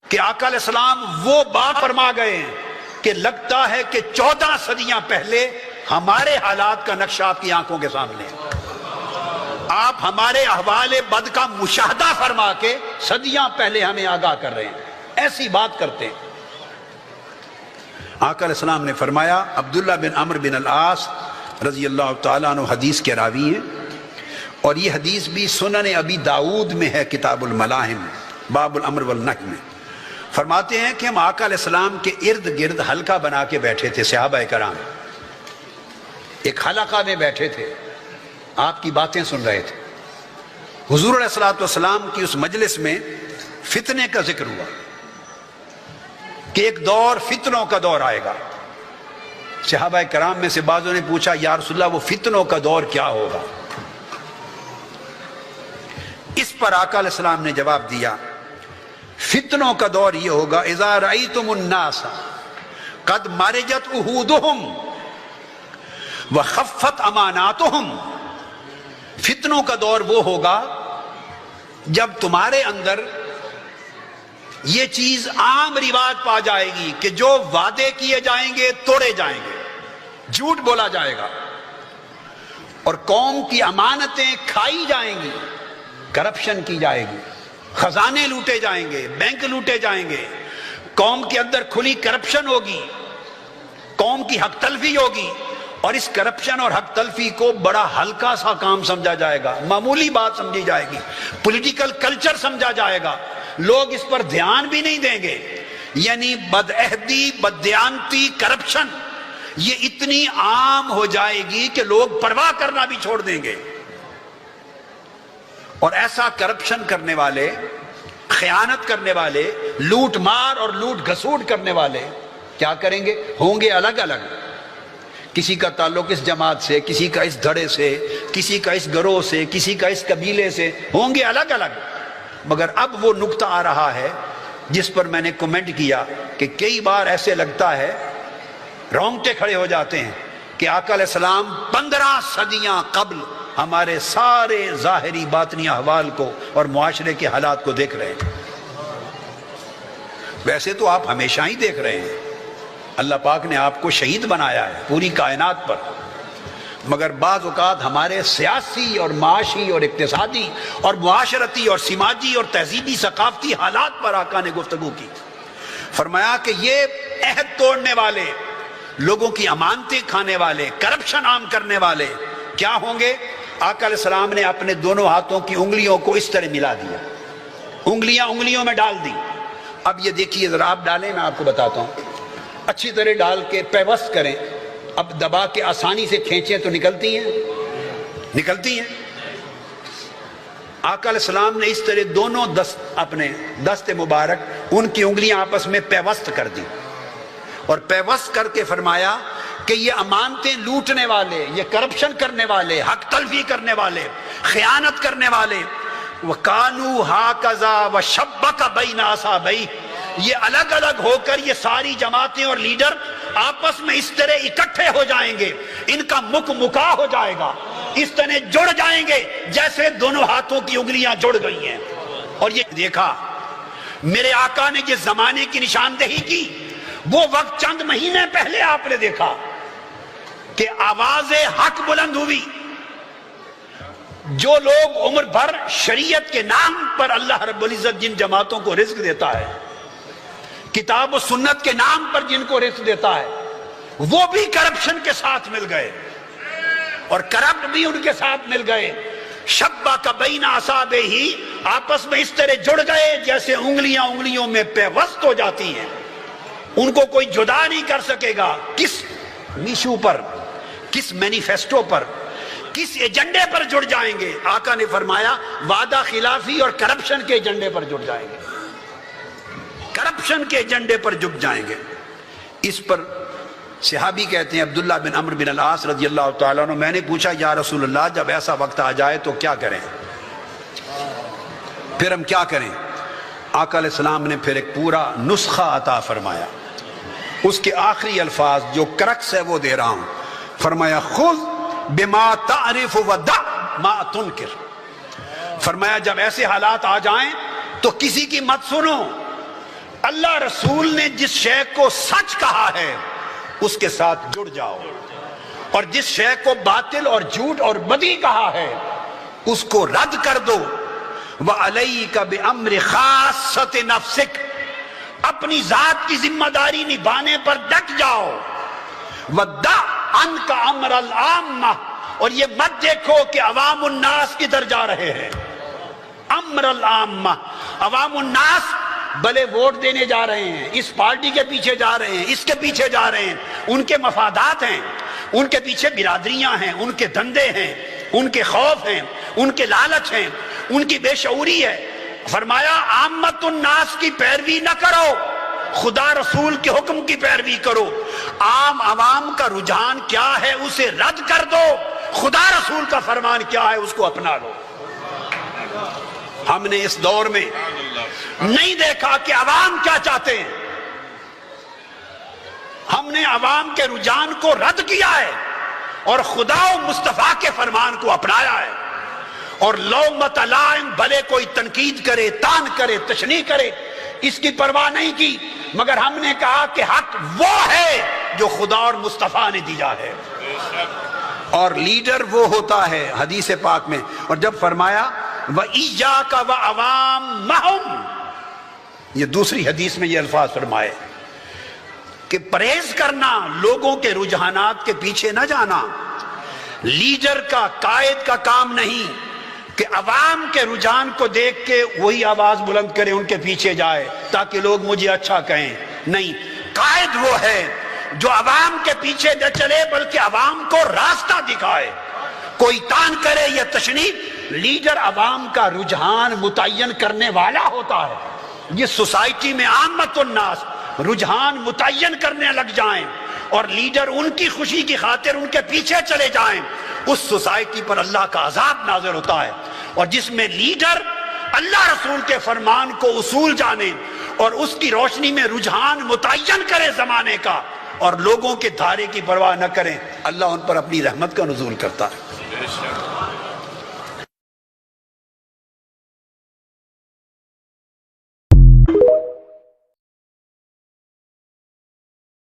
کہ آقا علیہ السلام وہ بات فرما گئے ہیں کہ لگتا ہے کہ 14 صدیاں پہلے ہمارے حالات کا نقشہ آپ کی آنکھوں کے سامنے ہے. آپ ہمارے احوال بد کا مشاہدہ فرما کے صدیاں پہلے ہمیں آگاہ کر رہے ہیں. ایسی بات کرتے ہیں. آقا علیہ السلام نے فرمایا، عبداللہ بن عمرو بن العاص رضی اللہ تعالیٰ عنہ حدیث کے راوی ہیں، اور یہ حدیث بھی سنن ابی داؤد میں ہے، کتاب الملاحم باب الامر والنہی میں. فرماتے ہیں کہ ہم آقا علیہ السلام کے ارد گرد حلقہ بنا کے بیٹھے تھے. صحابہ کرام ایک حلقہ میں بیٹھے تھے، آپ کی باتیں سن رہے تھے. حضور علیہ الصلوۃ والسلام کی اس مجلس میں فتنے کا ذکر ہوا کہ ایک دور فتنوں کا دور آئے گا. صحابہ کرام میں سے بعضوں نے پوچھا، یا رسول اللہ وہ فتنوں کا دور کیا ہوگا؟ اس پر آقا علیہ السلام نے جواب دیا، فتنوں کا دور یہ ہوگا، اذا رأیتم الناس قد مرجت عہودہم وخفت اماناتہم. فتنوں کا دور وہ ہوگا جب تمہارے اندر یہ چیز عام رواج پا جائے گی کہ جو وعدے کیے جائیں گے توڑے جائیں گے، جھوٹ بولا جائے گا، اور قوم کی امانتیں کھائی جائیں گی، کرپشن کی جائے گی، خزانے لوٹے جائیں گے، بینک لوٹے جائیں گے، قوم کے اندر کھلی کرپشن ہوگی، قوم کی حق تلفی ہوگی. اور اس کرپشن اور حق تلفی کو بڑا ہلکا سا کام سمجھا جائے گا، معمولی بات سمجھی جائے گی، پولیٹیکل کلچر سمجھا جائے گا. لوگ اس پر دھیان بھی نہیں دیں گے. یعنی بدعہدی، بددیانتی، کرپشن یہ اتنی عام ہو جائے گی کہ لوگ پرواہ کرنا بھی چھوڑ دیں گے. اور ایسا کرپشن کرنے والے، خیانت کرنے والے، لوٹ مار اور لوٹ گھسوٹ کرنے والے کیا کریں گے؟ ہوں گے الگ الگ. کسی کا تعلق اس جماعت سے، کسی کا اس دھڑے سے، کسی کا اس گروہ سے، کسی کا اس قبیلے سے، ہوں گے الگ الگ. مگر اب وہ نقطہ آ رہا ہے جس پر میں نے کمنٹ کیا کہ کئی بار ایسے لگتا ہے، رونگٹے کھڑے ہو جاتے ہیں کہ آقا علیہ السلام 15 صدیاں قبل ہمارے سارے ظاہری باطنی احوال کو اور معاشرے کے حالات کو دیکھ رہے ہیں. ویسے تو آپ ہمیشہ ہی دیکھ رہے ہیں، اللہ پاک نے آپ کو شہید بنایا ہے پوری کائنات پر. مگر بعض اوقات ہمارے سیاسی اور معاشی اور اقتصادی اور معاشرتی اور سماجی اور تہذیبی ثقافتی حالات پر آقا نے گفتگو کی. فرمایا کہ یہ عہد توڑنے والے، لوگوں کی امانتیں کھانے والے، کرپشن عام کرنے والے کیا ہوں گے؟ آقا علیہ السلام نے اپنے دونوں ہاتھوں کی انگلیوں کو اس طرح ملا دیا، انگلیاں انگلیوں میں ڈال دی. اب یہ دیکھیے ذرا، آپ ڈالیں، میں آپ کو بتاتا ہوں. اچھی طرح ڈال کے پیوست کریں. اب دبا کے آسانی سے کھینچیں تو نکلتی ہیں، نکلتی ہیں. آقا علیہ السلام نے اس طرح دونوں اپنے دست مبارک، ان کی انگلیاں آپس میں پیوست کر دی، اور پیوست کر کے فرمایا کہ یہ امانتیں لوٹنے والے، یہ کرپشن کرنے والے، حق تلفی کرنے والے، خیانت کرنے والے، وَقَانُوا هَكَذَا وَشَبَّكَ بَيْنَ أَصَابَعِهِ، یہ الگ الگ ہو کر یہ ساری جماعتیں اور لیڈر آپس میں اس طرح اکٹھے ہو جائیں گے، ان کا مک مکا ہو جائے گا، اس طرح جڑ جائیں گے جیسے دونوں ہاتھوں کی انگلیاں جڑ گئی ہیں. اور یہ دیکھا میرے آقا نے جس زمانے کی نشاندہی کی، وہ وقت چند مہینے پہلے آپ نے دیکھا کہ آواز حق بلند ہوئی. جو لوگ عمر بھر شریعت کے نام پر اللہ رب العزت جن جماعتوں کو رزق دیتا ہے، کتاب و سنت کے نام پر جن کو رزق دیتا ہے، وہ بھی کرپشن کے ساتھ مل گئے اور کرپٹ بھی ان کے ساتھ مل گئے. شبّک بین اصابعہ، آپس میں اس طرح جڑ گئے جیسے انگلیاں انگلیوں میں پیوست ہو جاتی ہیں. ان کو کوئی جدا نہیں کر سکے گا. کس ایشو پر، کس مینیفیسٹو پر، کس ایجنڈے پر جڑ جائیں گے؟ آقا نے فرمایا وعدہ خلافی اور کرپشن کے ایجنڈے پر جڑ جائیں گے، کرپشن کے ایجنڈے پر جھک جائیں گے. اس پر صحابی کہتے ہیں عبداللہ بن عمرو بن العاص رضی اللہ تعالیٰ عنہ، میں نے پوچھا یا رسول اللہ جب ایسا وقت آ جائے تو کیا کریں، پھر ہم کیا کریں؟ آقا علیہ السلام نے پھر ایک پورا نسخہ عطا فرمایا. اس کے آخری الفاظ جو کرکس ہے وہ دے رہا ہوں. فرمایا خذ بما تعرف ودع ما تنکر. فرمایا جب ایسے حالات آ جائیں تو کسی کی مت سنو، اللہ رسول نے جس شے کو سچ کہا ہے اس کے ساتھ جڑ جاؤ، اور جس شے کو باطل اور جھوٹ اور بدی کہا ہے اس کو رد کر دو۔ وَعَلَيْكَ بِأَمْرِ خَاصَّةِ نَفْسِكَ، اپنی ذات کی ذمہ داری نبھانے پر ڈٹ جاؤ۔ وَدَّعْ عَنْكَ أَمْرَ الْعَامَّةِ، اور یہ مت دیکھو کہ عوام الناس کدھر جا رہے ہیں۔ امر العامہ، عوام الناس بھلے ووٹ دینے جا رہے ہیں، اس پارٹی کے پیچھے جا رہے ہیں، اس کے پیچھے جا رہے ہیں، ان کے مفادات ہیں، ان کے پیچھے برادریاں ہیں، ان کے دھندے ہیں، ان کے خوف ہیں، ان کے لالچ ہیں، ان کی بے شعوری ہے۔ فرمایا عامت الناس کی پیروی نہ کرو، خدا رسول کے حکم کی پیروی کرو۔ عام عوام کا رجحان کیا ہے اسے رد کر دو، خدا رسول کا فرمان کیا ہے اس کو اپنا لو۔ ہم نے اس دور میں نہیں دیکھا کہ عوام کیا چاہتے ہیں، ہم نے عوام کے رجحان کو رد کیا ہے اور خدا و مصطفیٰ کے فرمان کو اپنایا ہے۔ اور لومۃ لائم، بھلے کوئی تنقید کرے، تان کرے، تشنیع کرے، اس کی پرواہ نہیں کی، مگر ہم نے کہا کہ حق وہ ہے جو خدا اور مصطفیٰ نے دیا ہے، اور لیڈر وہ ہوتا ہے حدیث پاک میں۔ اور جب فرمایا وَإِيَّاكَ وَعَوَامَّهُمْ، یہ دوسری حدیث میں یہ الفاظ فرمائے کہ پرہیز کرنا، لوگوں کے رجحانات کے پیچھے نہ جانا۔ لیڈر کا، قائد کا کام نہیں کہ عوام کے رجحان کو دیکھ کے وہی آواز بلند کرے، ان کے پیچھے جائے تاکہ لوگ مجھے اچھا کہیں۔ نہیں، قائد وہ ہے جو عوام کے پیچھے نہ چلے بلکہ عوام کو راستہ دکھائے۔ کوئی تان کرے یا تشنیع، لیڈر عوام کا رجحان متعین کرنے والا ہوتا ہے۔ جس سوسائٹی میں عامت الناس رجحان متعین کرنے لگ جائیں اور لیڈر ان کی خوشی کی خاطر ان کے پیچھے چلے جائیں، اس سوسائٹی پر اللہ کا عذاب نازل ہوتا ہے۔ اور جس میں لیڈر اللہ رسول کے فرمان کو اصول جانے اور اس کی روشنی میں رجحان متعین کرے زمانے کا اور لوگوں کے دھارے کی پرواہ نہ کریں، اللہ ان پر اپنی رحمت کا نزول کرتا ہے۔